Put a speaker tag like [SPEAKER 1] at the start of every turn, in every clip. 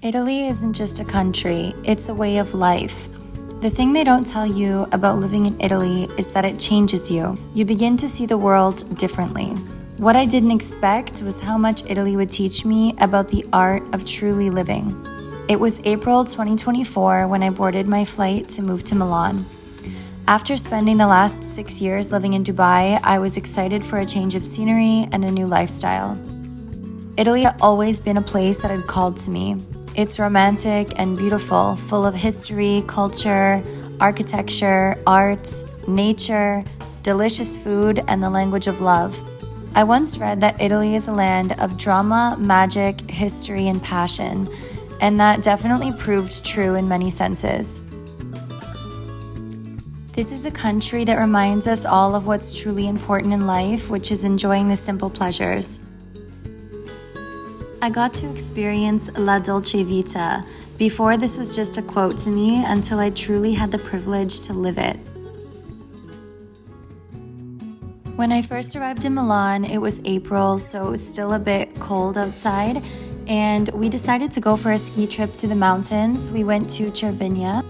[SPEAKER 1] Italy isn't just a country, it's a way of life. The thing they don't tell you about living in Italy is that it changes you. You begin to see the world differently. What I didn't expect was how much Italy would teach me about the art of truly living. It was April 2024 when I boarded my flight to move to Milan. After spending the last 6 years living in Dubai, I was excited for a change of scenery and a new lifestyle. Italy had always been a place that had called to me. It's romantic and beautiful, full of history, culture, architecture, arts, nature, delicious food, and the language of love. I once read that Italy is a land of drama, magic, history, and passion, and that definitely proved true in many senses. This is a country that reminds us all of what's truly important in life, which is enjoying the simple pleasures. I got to experience La Dolce Vita. Before, this was just a quote to me until I truly had the privilege to live it. When I first arrived in Milan, it was April, so it was still a bit cold outside, and we decided to go for a ski trip to the mountains. We went to Cervinia,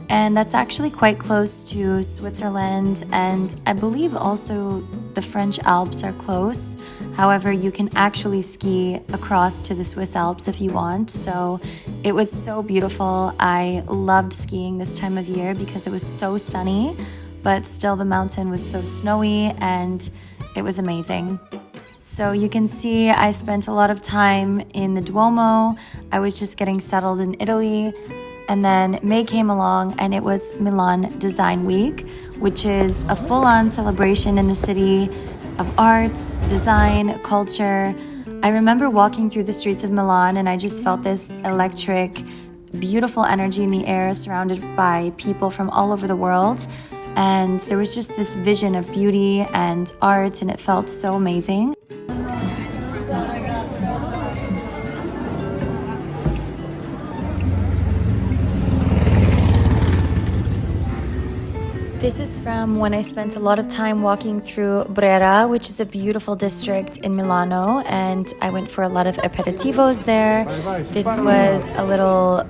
[SPEAKER 1] and that's actually quite close to Switzerland, and I believe also the French Alps are close. However, you can actually ski across to the Swiss Alps if you want, so it was so beautiful. I loved skiing this time of year because it was so sunny, but still the mountain was so snowy and it was amazing. So you can see I spent a lot of time in the Duomo. I was just getting settled in Italy. And then May came along and it was Milan Design Week, which is a full-on celebration in the city of arts, design, culture. I remember walking through the streets of Milan and I just felt this electric, beautiful energy in the air surrounded by people from all over the world. And there was just this vision of beauty and art and it felt so amazing. This is from when I spent a lot of time walking through Brera, which is a beautiful district in Milano, and I went for a lot of aperitivos there. This was a little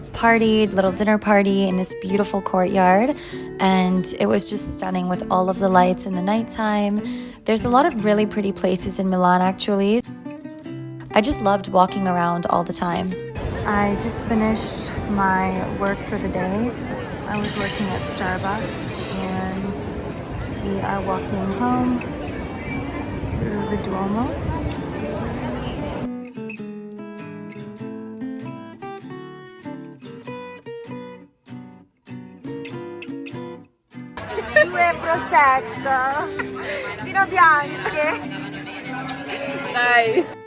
[SPEAKER 1] dinner party in this beautiful courtyard, and it was just stunning with all of the lights in the nighttime. There's a lot of really pretty places in Milan, actually. I just loved walking around all the time. I just finished my work for the day. I was working at Starbucks. We are walking home through the Duomo.
[SPEAKER 2] Due prosecco, vino bianche. Dai.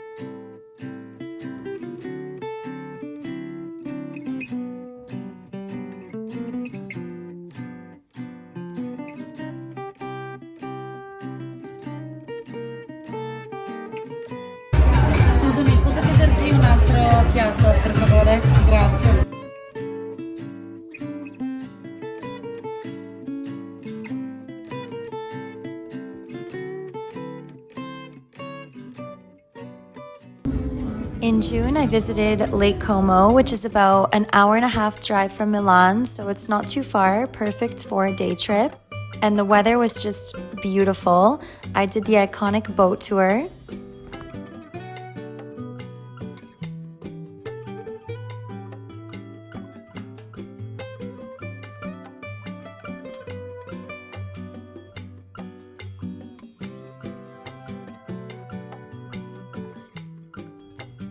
[SPEAKER 3] Scusami, posso chiederti un altro piatto, per favore? Grazie.
[SPEAKER 1] In June, I visited Lake Como, which is about an hour and a half drive from Milan, so it's not too far, perfect for a day trip. And the weather was just beautiful. I did the iconic boat tour.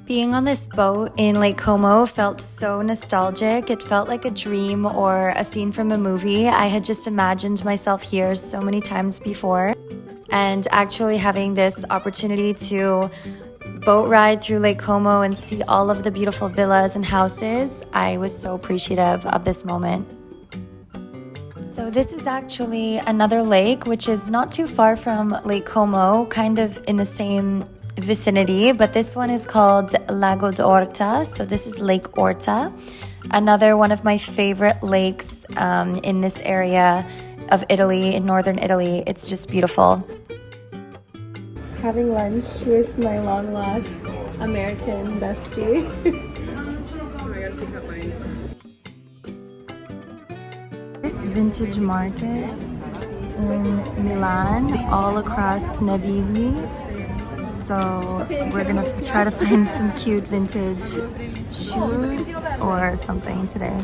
[SPEAKER 1] Being on this boat in Lake Como felt so nostalgic. It felt like a dream or a scene from a movie. I had just imagined myself here so many times before. And actually having this opportunity to boat ride through Lake Como and see all of the beautiful villas and houses, I was so appreciative of this moment. So this is actually another lake, which is not too far from Lake Como, kind of in the same vicinity, but this one is called Lago d'Orta, so this is Lake Orta, another one of my favorite lakes in this area of Italy, in northern Italy. It's just beautiful.
[SPEAKER 4] Having lunch with my long lost American bestie.
[SPEAKER 1] This vintage market in Milan, all across Navigli. So we're gonna try to find some cute vintage shoes or something today.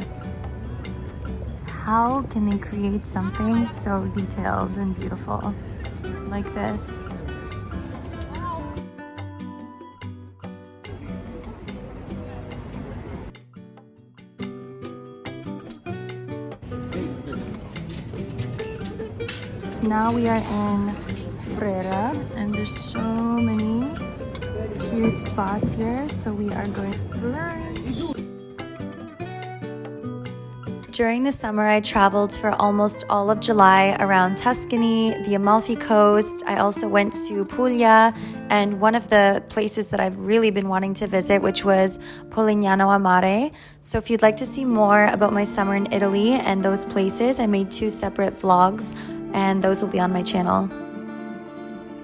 [SPEAKER 1] How can they create something so detailed and beautiful like this? So now we are in Brera and there's so many cute spots here, so we are going to lunch. During the summer, I traveled for almost all of July around Tuscany, the Amalfi Coast. I also went to Puglia and one of the places that I've really been wanting to visit, which was Polignano a Mare. So if you'd like to see more about my summer in Italy and those places, I made 2 separate vlogs and those will be on my channel.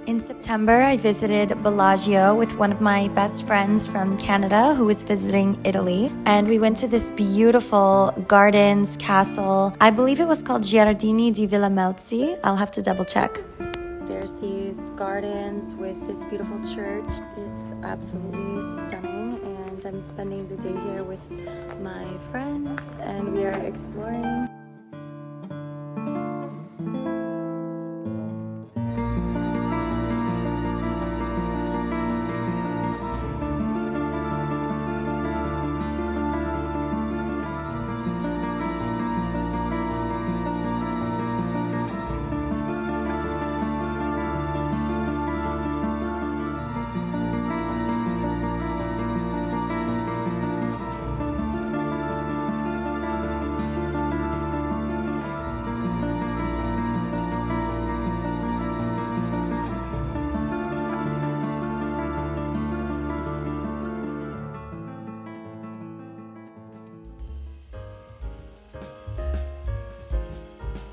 [SPEAKER 1] In September, I visited Bellagio with one of my best friends from Canada who was visiting Italy. And we went to this beautiful gardens, castle. I believe it was called Giardini di Villa Melzi. I'll have to double check. There's these gardens with this beautiful church. It's absolutely stunning. And I'm spending the day here with my friends and we are exploring.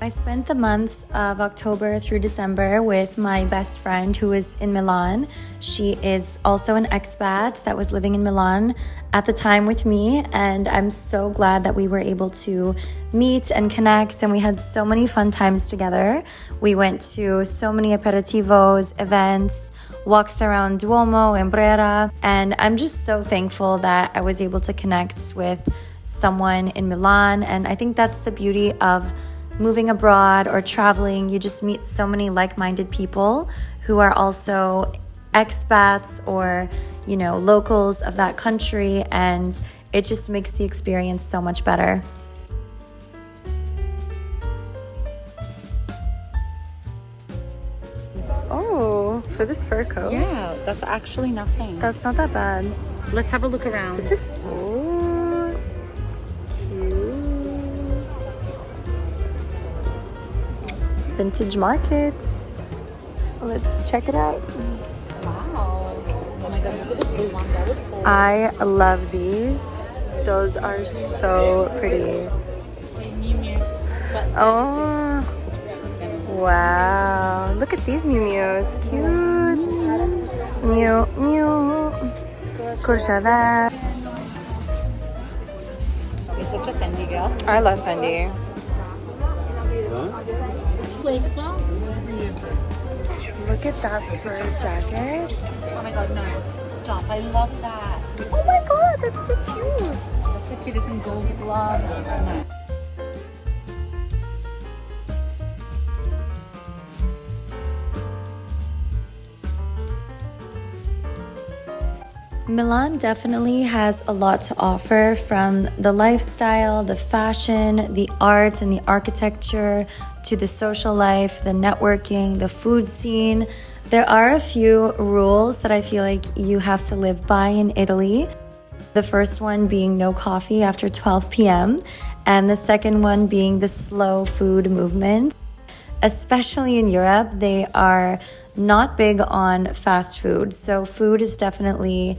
[SPEAKER 1] I spent the months of October through December with my best friend who is in Milan. She is also an expat that was living in Milan at the time with me, and I'm so glad that we were able to meet and connect, and we had so many fun times together. We went to so many aperitivos, events, walks around Duomo and Brera, and I'm just so thankful that I was able to connect with someone in Milan, and I think that's the beauty of moving abroad or traveling. You just meet so many like-minded people who are also expats or, you know, locals of that country, and it just makes the experience so much better. Oh, for this fur coat?
[SPEAKER 3] Yeah, that's actually nothing.
[SPEAKER 1] That's not that bad.
[SPEAKER 3] Let's have a look around.
[SPEAKER 1] This is vintage markets. Let's check it out.
[SPEAKER 3] Wow. Oh my god, look at the blue ones. I would fold.
[SPEAKER 1] I love these. Those are so pretty. Oh, wow. Look at these Miu Mius. Cute. Miu Miu. Courgette.
[SPEAKER 3] You're such a Fendi girl.
[SPEAKER 1] I love Fendi. Look at that fur jacket.
[SPEAKER 3] Oh my god, no. Stop. I love that.
[SPEAKER 1] Oh my god, that's so cute.
[SPEAKER 3] That's the cutest in gold gloves. No.
[SPEAKER 1] Milan definitely has a lot to offer, from the lifestyle, the fashion, the art and the architecture, to the social life, the networking, the food scene. There are a few rules that I feel like you have to live by in Italy. The first one being no coffee after 12 p.m. and the second one being the slow food movement. Especially in Europe, they are not big on fast food. So food is definitely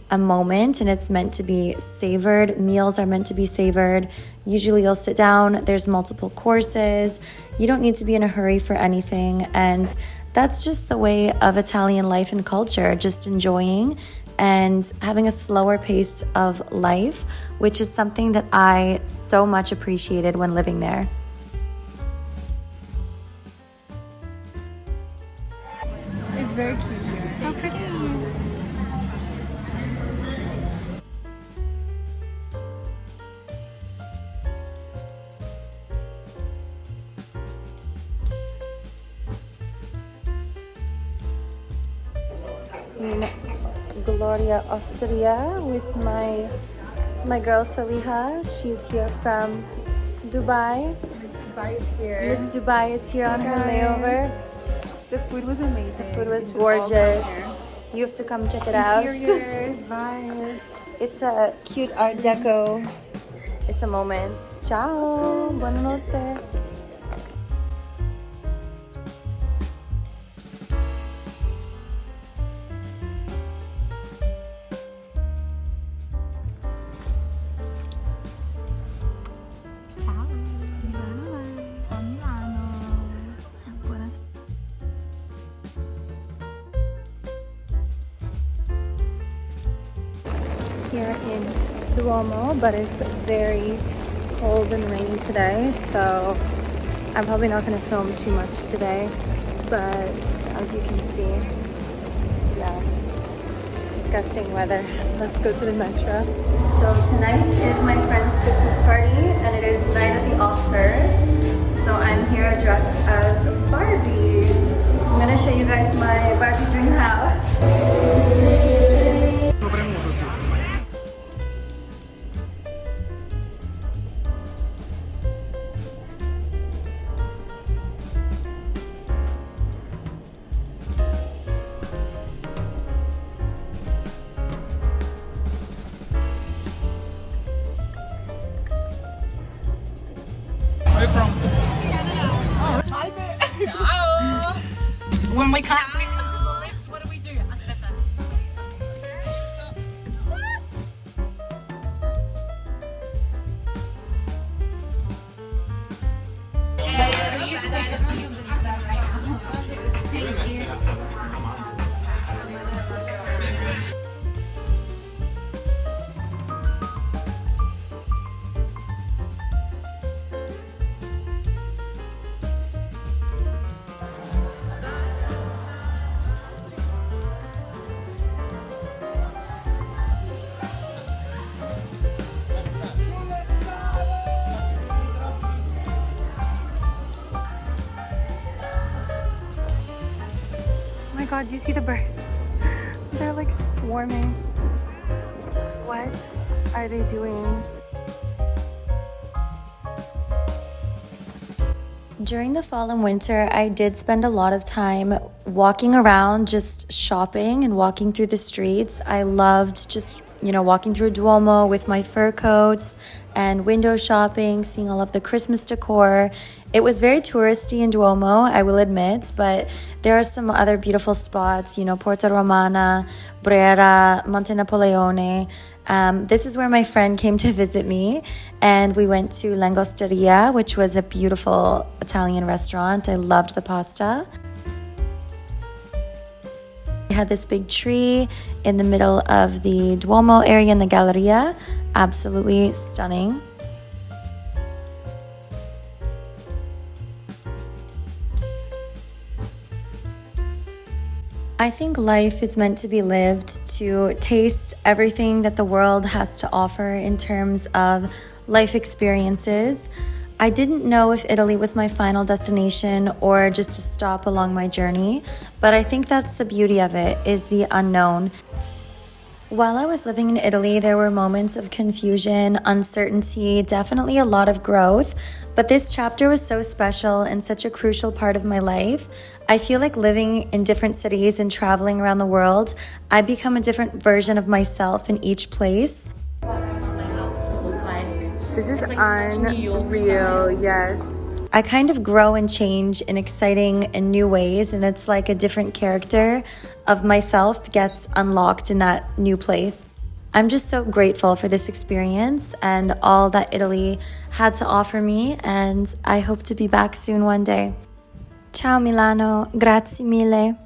[SPEAKER 1] a moment and it's meant to be savored. Meals are meant to be savored. Usually you'll sit down, there's multiple courses. You don't need to be in a hurry for anything. And that's just the way of Italian life and culture, just enjoying and having a slower pace of life, which is something that I so much appreciated when living there.
[SPEAKER 2] It's very cute here. So pretty.
[SPEAKER 1] In Gloria, Austria, with my girl Saliha. She's here from Dubai.
[SPEAKER 2] Miss Dubai is here.
[SPEAKER 1] Miss Dubai is here on her layover.
[SPEAKER 2] The food was amazing.
[SPEAKER 1] The food was
[SPEAKER 2] You should all come
[SPEAKER 1] gorgeous.
[SPEAKER 2] here.
[SPEAKER 1] You have to come check it out.
[SPEAKER 2] Interior vibes.
[SPEAKER 1] It's a cute art deco. It's a moment. Ciao. Buonanotte. Here in Duomo, but it's very cold and rainy today, so I'm probably not going to film too much today, but as you can see, yeah, disgusting weather. Let's go to the metro. So tonight is my friend's Christmas party, and it is night of the Oscars, so I'm here dressed as Barbie. I'm going to show you guys my Barbie dream house.
[SPEAKER 3] When we can't fit into the lift, what do we do? I step back.
[SPEAKER 1] Oh my god, do you see the birds? They're like swarming. What are they doing? During the fall and winter, I did spend a lot of time walking around, just shopping and walking through the streets. I loved just, walking through Duomo with my fur coats and window shopping, seeing all of the Christmas decor. It was very touristy in Duomo, I will admit, but there are some other beautiful spots, Porta Romana, Brera, Monte Napoleone. This is where my friend came to visit me, and we went to Langosteria, which was a beautiful Italian restaurant. I loved the pasta. We had this big tree in the middle of the Duomo area in the Galleria. Absolutely stunning. I think life is meant to be lived to taste everything that the world has to offer in terms of life experiences. I didn't know if Italy was my final destination or just a stop along my journey, but I think that's the beauty of it, is the unknown. While I was living in Italy, there were moments of confusion, uncertainty, definitely a lot of growth, but this chapter was so special and such a crucial part of my life. I feel like living in different cities and traveling around the world, I become a different version of myself in each place. This is unreal, yes. I kind of grow and change in exciting and new ways, and it's like a different character of myself gets unlocked in that new place. I'm just so grateful for this experience and all that Italy had to offer me, and I hope to be back soon one day. Ciao Milano, grazie mille.